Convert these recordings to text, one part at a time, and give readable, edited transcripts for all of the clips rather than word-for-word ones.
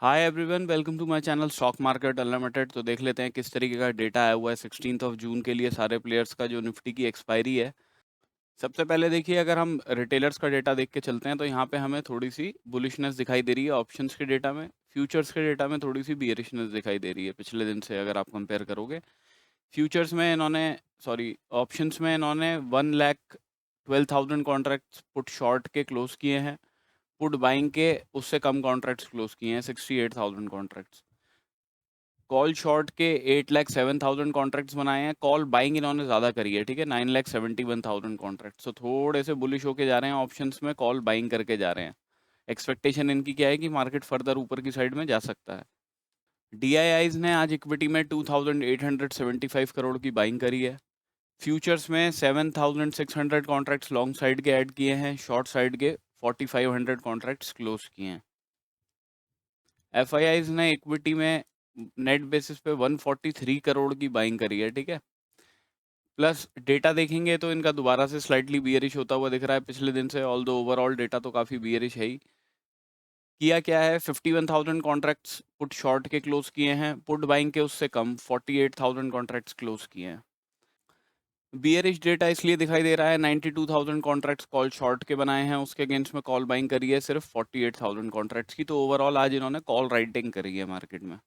Hi everyone, welcome to my channel stock market unlimited. तो देख लेते हैं किस तरीके का डेटा आया हुआ है 16 जून के लिए सारे प्लेयर्स का, जो निफ्टी की एक्सपायरी है। सबसे पहले देखिए, अगर हम रिटेलर्स का डेटा देख के चलते हैं तो यहाँ पे हमें थोड़ी सी बुलिशनेस दिखाई दे रही है ऑप्शंस के डेटा में। फ्यूचर्स के डेटा में थोड़ी सी बियरिशनेस दिखाई दे रही है पिछले दिन से, अगर आप कंपेयर करोगे। फ्यूचर्स में इन्होंने ऑप्शंस में इन्होंने 1,12,000 कॉन्ट्रैक्ट्स पुट शॉर्ट के क्लोज किए हैं। पुट बाइंग के उससे कम कॉन्ट्रैक्ट्स क्लोज किए हैं, 68,000 कॉन्ट्रैक्ट्स। कॉल शॉर्ट के 8,07,000 कॉन्ट्रैक्ट्स बनाए हैं। कॉल बाइंग इन्होंने ज़्यादा करी है, ठीक है, 9,71,000 कॉन्ट्रैक्ट्स। तो थोड़े से बुलिश होके जा रहे हैं ऑप्शंस में, कॉल बाइंग करके जा रहे हैं। एक्सपेक्टेशन इनकी क्या है कि मार्केट फर्दर ऊपर की साइड में जा सकता है। डीआईआईज ने आज इक्विटी में 2,875 करोड़ की बाइंग करी है। फ्यूचर्स में 7,600 कॉन्ट्रैक्ट्स लॉन्ग साइड के ऐड किए हैं, शॉर्ट साइड के 4,500 कॉन्ट्रैक्ट्स क्लोज किए हैं। एफआईआईज ने इक्विटी में नेट बेसिस पे 143 करोड़ की बाइंग करी है, ठीक है। प्लस डेटा देखेंगे तो इनका दोबारा से स्लाइटली बियरिश होता हुआ दिख रहा है पिछले दिन से, ऑल्दो ओवरऑल डेटा तो काफ़ी बियरिश है ही। किया क्या है, 51,000 कॉन्ट्रैक्ट्स पुट शॉर्ट के क्लोज किए हैं। पुट बाइंग के उससे कम 48,000 कॉन्ट्रैक्ट्स क्लोज किए हैं। बियरिश डेटा इसलिए दिखाई दे रहा है, 92,000 कॉन्ट्रैक्ट्स कॉल शॉर्ट के बनाए हैं, उसके अगेंस्ट में कॉल बाइंग करी है सिर्फ 48,000 कॉन्ट्रैक्ट्स की। तो ओवरऑल आज इन्होंने कॉल राइटिंग करी है मार्केट में,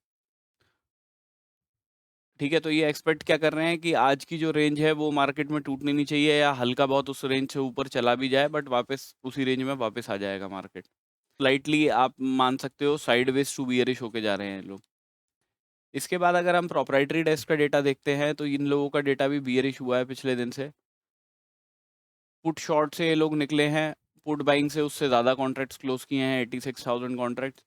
ठीक है। तो ये एक्सपेक्ट क्या कर रहे हैं कि आज की जो रेंज है वो मार्केट में टूटनी नहीं चाहिए, या हल्का बहुत उस रेंज से ऊपर चला भी जाए बट वापस उसी रेंज में वापस आ जाएगा मार्केट। स्लाइटली आप मान सकते हो साइडवेज टू बियरिश होके जा रहे हैं लोग। इसके बाद अगर हम प्रोप्राइटरी डेस्क का डेटा देखते हैं तो इन लोगों का डेटा भी बियरिश हुआ है पिछले दिन से। पुट शॉर्ट से ये लोग निकले हैं, पुट बाइंग से उससे ज़्यादा कॉन्ट्रैक्ट्स क्लोज किए हैं, 86,000 कॉन्ट्रैक्ट्स।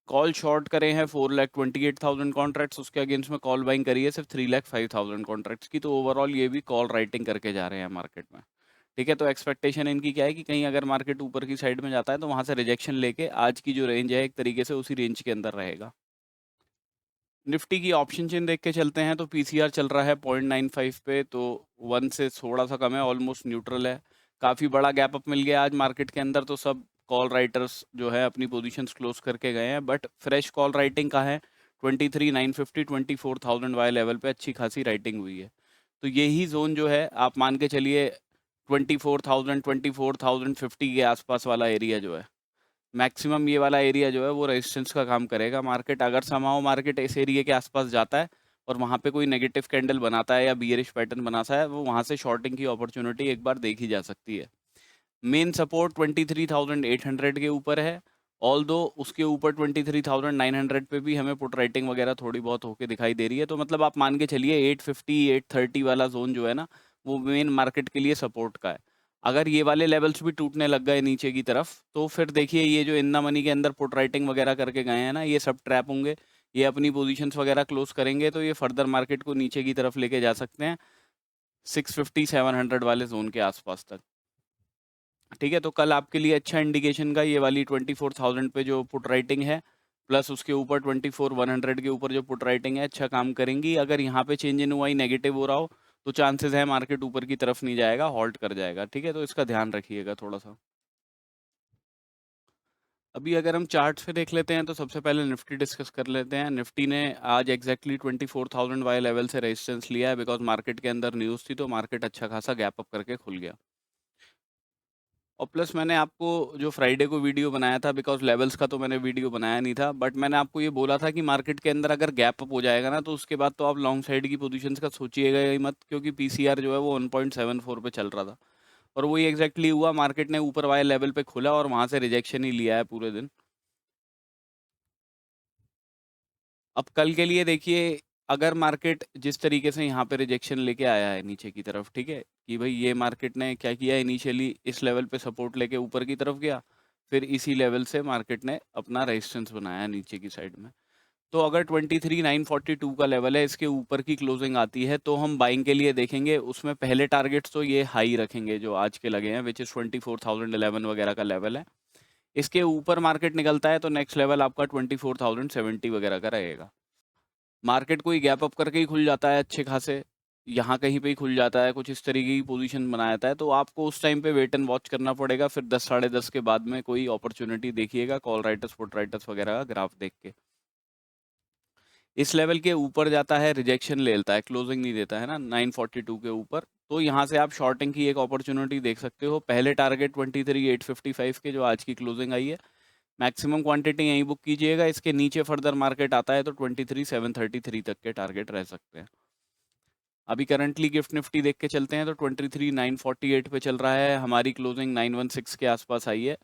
कॉल शॉर्ट करे हैं 4,28,000 कॉन्ट्रैक्ट्स, उसके अगेंस्ट में कॉल बाइंग करी है सिर्फ 3,05,000 कॉन्ट्रैक्ट्स की। तो ओवरऑल ये भी कॉल राइटिंग करके जा रहे हैं मार्केट में, ठीक है। तो एक्सपेक्टेशन इनकी क्या है कि कहीं अगर मार्केट ऊपर की साइड में जाता है तो वहाँ से रिजेक्शन लेके आज की जो रेंज है एक तरीके से उसी रेंज के अंदर रहेगा। निफ्टी की ऑप्शन चेन देख के चलते हैं तो पीसीआर चल रहा है 0.95 पे, तो 1 से थोड़ा सा कम है, ऑलमोस्ट न्यूट्रल है। काफ़ी बड़ा गैप अप मिल गया आज मार्केट के अंदर, तो सब कॉल राइटर्स जो है अपनी पोजीशंस क्लोज करके गए हैं। बट फ्रेश कॉल राइटिंग का है 23,950 24,000 वाले लेवल पे अच्छी खासी राइटिंग हुई है। तो यही जोन जो है आप मान के चलिए 24,000 24,050 के आसपास वाला एरिया जो है, मैक्सिमम ये वाला एरिया जो है वो रेजिस्टेंस का काम करेगा। मार्केट अगर समाओ मार्केट इस एरिया के आसपास जाता है और वहाँ पे कोई नेगेटिव कैंडल बनाता है या बियरिश पैटर्न बनाता है, वो वहाँ से शॉर्टिंग की अपॉर्चुनिटी एक बार देखी जा सकती है। मेन सपोर्ट 23,800 के ऊपर है, ऑल दो उसके ऊपर 23,900 पे भी हमें पुट राइटिंग वगैरह थोड़ी बहुत होके दिखाई दे रही है। तो मतलब आप मान के चलिए 850 830 वाला जोन जो है ना, वो मेन मार्केट के लिए सपोर्ट का है। अगर ये वाले लेवल्स भी टूटने लग गए नीचे की तरफ, तो फिर देखिए ये जो इन द मनी के अंदर पुट राइटिंग वगैरह करके गए हैं ना, ये सब ट्रैप होंगे। ये अपनी पोजीशंस वगैरह क्लोज करेंगे तो ये फर्दर मार्केट को नीचे की तरफ लेके जा सकते हैं 650 700 वाले जोन के आसपास तक, ठीक है। तो कल आपके लिए अच्छा इंडिकेशन का ये वाली 24,000 पे जो पुट राइटिंग है, प्लस उसके ऊपर 24,100 के ऊपर जो पुट राइटिंग है, अच्छा काम करेंगी। अगर यहाँ पे चेंज इन हुआ ही नेगेटिव हो रहा हो तो चांसेस है मार्केट ऊपर की तरफ नहीं जाएगा, हॉल्ट कर जाएगा, ठीक है। तो इसका ध्यान रखिएगा थोड़ा सा। अभी अगर हम चार्ट्स पे देख लेते हैं तो सबसे पहले निफ्टी डिस्कस कर लेते हैं। निफ्टी ने आज एग्जैक्टली 24,000 वाले लेवल से रेजिस्टेंस लिया है, बिकॉज मार्केट के अंदर न्यूज़ थी, तो मार्केट अच्छा खासा गैप अप करके खुल गया। और प्लस मैंने आपको जो फ्राइडे को वीडियो बनाया था, बिकॉज लेवल्स का तो मैंने वीडियो बनाया नहीं था, बट मैंने आपको ये बोला था कि मार्केट के अंदर अगर गैप अप हो जाएगा ना, तो उसके बाद तो आप लॉन्ग साइड की पोजीशंस का सोचिएगा ही मत, क्योंकि पीसीआर जो है वो 1.74 पे चल रहा था। और वही एग्जैक्टली हुआ, मार्केट ने ऊपर वाले लेवल पे खुला और वहां से रिजेक्शन ही लिया है पूरे दिन। अब कल के लिए देखिए, अगर मार्केट जिस तरीके से यहाँ पे रिजेक्शन लेके आया है नीचे की तरफ, ठीक है, कि भाई ये मार्केट ने क्या किया, इनिशियली इस लेवल पे सपोर्ट लेके ऊपर की तरफ गया, फिर इसी लेवल से मार्केट ने अपना रेजिस्टेंस बनाया नीचे की साइड में। तो अगर 23,942 का लेवल है, इसके ऊपर की क्लोजिंग आती है तो हम बाइंग के लिए देखेंगे। उसमें पहले टारगेट्स तो ये हाई रखेंगे जो आज के लगे हैं, विच इज़ 24,011 वगैरह का लेवल है। इसके ऊपर मार्केट निकलता है तो नेक्स्ट लेवल आपका 24,070 वगैरह का रहेगा। मार्केट कोई गैप अप करके ही खुल जाता है अच्छे खासे, यहाँ कहीं पे ही खुल जाता है, कुछ इस तरीके की पोजीशन बनाता है, तो आपको उस टाइम पे वेट एंड वॉच करना पड़ेगा। फिर 10 साढ़े 10 के बाद में कोई अपॉर्चुनिटी देखिएगा कॉल राइटर्स पुट राइटर्स वगैरह का ग्राफ देख के। इस लेवल के ऊपर जाता है, रिजेक्शन ले लेता है, क्लोजिंग नहीं देता है ना 942 के ऊपर, तो यहाँ से आप शॉर्टिंग की एक अपॉर्चुनिटी देख सकते हो। पहले टारगेट 23,855 के जो आज की क्लोजिंग आई है, मैक्सिमम क्वांटिटी यहीं बुक कीजिएगा। इसके नीचे फर्दर मार्केट आता है तो 23,733 तक के टारगेट रह सकते हैं। अभी करंटली गिफ्ट निफ्टी देख के चलते हैं तो 23,948 पे चल रहा है, हमारी क्लोजिंग 916 के आसपास आई है,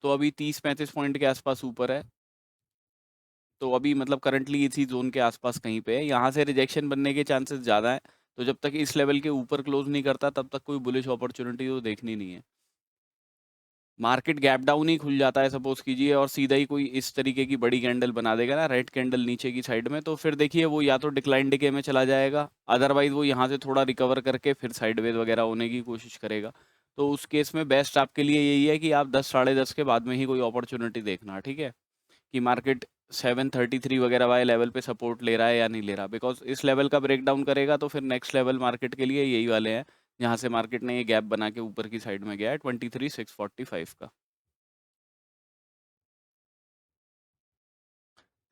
तो अभी 30-35 पॉइंट के आसपास ऊपर है। तो अभी मतलब करंटली इसी जोन के आसपास कहीं पे है, यहाँ से रिजेक्शन बनने के चांसेस ज़्यादा हैं। तो जब तक इस लेवल के ऊपर क्लोज नहीं करता तब तक कोई बुलिश अपॉर्चुनिटी तो देखनी नहीं है। मार्केट गैप डाउन ही खुल जाता है सपोज कीजिए और सीधा ही कोई इस तरीके की बड़ी कैंडल बना देगा ना, रेड कैंडल नीचे की साइड में, तो फिर देखिए वो या तो डिक्लाइन डिके में चला जाएगा, अदरवाइज वो यहाँ से थोड़ा रिकवर करके फिर साइडवेज वगैरह होने की कोशिश करेगा। तो उस केस में बेस्ट आपके लिए यही है कि आप 10 साढ़े 10 के बाद में ही कोई अपॉर्चुनिटी देखना, ठीक है, कि मार्केट 733 वगैरह वाले लेवल पे सपोर्ट ले रहा है या नहीं ले रहा, बिकॉज इस लेवल का ब्रेक डाउन करेगा तो फिर नेक्स्ट लेवल मार्केट के लिए यही वाले हैं, जहाँ से मार्केट ने ये गैप बना के ऊपर की साइड में गया है 23,645 का।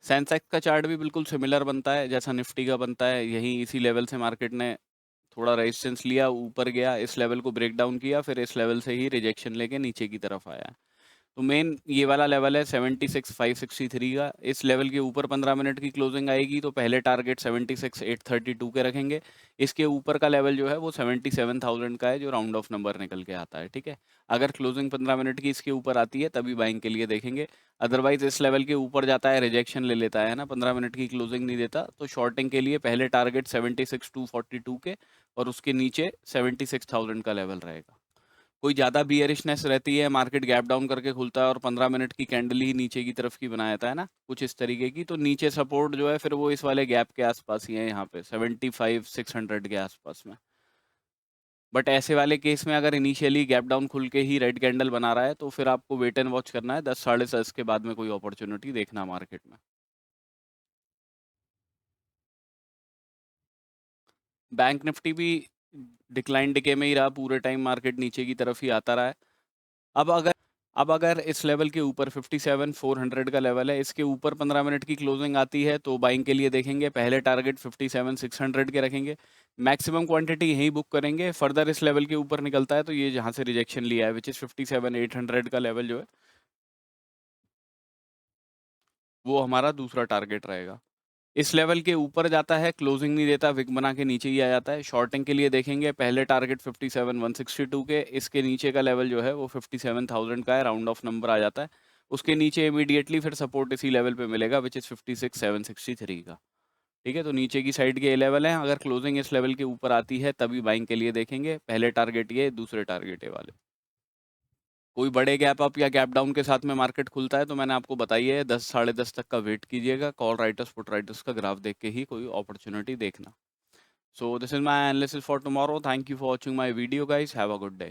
सेंसेक्स का चार्ट भी बिल्कुल सिमिलर बनता है जैसा निफ्टी का बनता है, यही इसी लेवल से मार्केट ने थोड़ा रेजिस्टेंस लिया, ऊपर गया, इस लेवल को ब्रेक डाउन किया, फिर इस लेवल से ही रिजेक्शन लेके नीचे की तरफ आया। तो मेन ये वाला लेवल है 76,563 का। इस लेवल के ऊपर 15 मिनट की क्लोजिंग आएगी तो पहले टारगेट 76,832 के रखेंगे। इसके ऊपर का लेवल जो है वो 77,000 का है, जो राउंड ऑफ नंबर निकल के आता है, ठीक है। अगर क्लोजिंग 15 मिनट की इसके ऊपर आती है तभी बाइंग के लिए देखेंगे, अदरवाइज इस लेवल के ऊपर जाता है, रिजेक्शन ले लेता है ना, 15 मिनट की क्लोजिंग नहीं देता, तो शॉर्टिंग के लिए पहले टारगेट 76,242 के और उसके नीचे 76,000 का लेवल रहेगा। कोई ज़्यादा बियरिशनेस रहती है, मार्केट गैप डाउन करके खुलता है और 15 मिनट की कैंडल ही नीचे की तरफ की बना देता है ना, कुछ इस तरीके की, तो नीचे सपोर्ट जो है फिर वो इस वाले गैप के आसपास ही है, यहाँ पे 75,600 के आसपास में। बट ऐसे वाले केस में अगर इनिशियली गैप डाउन खुल के ही रेड कैंडल बना रहा है तो फिर आपको वेट एंड वॉच करना है, 10 साढ़े 10 के बाद में कोई अपॉर्चुनिटी देखना मार्केट में। बैंक निफ्टी भी डिक्लाइन डिके में ही रहा पूरे टाइम, मार्केट नीचे की तरफ ही आता रहा है। अब अगर अब अगर इस लेवल के ऊपर 57,400 का लेवल है, इसके ऊपर 15 मिनट की क्लोजिंग आती है तो बाइंग के लिए देखेंगे, पहले टारगेट 57,600 के रखेंगे, मैक्सिमम क्वांटिटी यहीं बुक करेंगे। फर्दर इस लेवल के ऊपर निकलता है तो ये जहाँ से रिजेक्शन लिया है विच इज़ 57,800 का लेवल जो है वो हमारा दूसरा टारगेट रहेगा। इस लेवल के ऊपर जाता है, क्लोजिंग नहीं देता, विक बना के नीचे ही आ जाता है। शॉर्टिंग के लिए देखेंगे, पहले टारगेट 57,162 के, इसके नीचे का लेवल जो है वो 57,000 का है, राउंड ऑफ नंबर आ जाता है। उसके नीचे इमीडिएटली फिर सपोर्ट इसी लेवल पे मिलेगा विच इज़ 56,763 का, ठीक है। तो नीचे की साइड के ये लेवल हैं, अगर क्लोजिंग इस लेवल के ऊपर आती है तभी बाइंग के लिए देखेंगे, पहले टारगेट ये, दूसरे टारगेट ये वाले। कोई बड़े गैप अप या गैप डाउन के साथ में मार्केट खुलता है तो मैंने आपको बताई है 10 साढ़े 10 तक का वेट कीजिएगा, कॉल राइटर्स पुट राइटर्स का ग्राफ देख के ही कोई अपॉर्चुनिटी देखना। So this is my analysis for tomorrow. Thank you for watching my video, guys. Have a good day.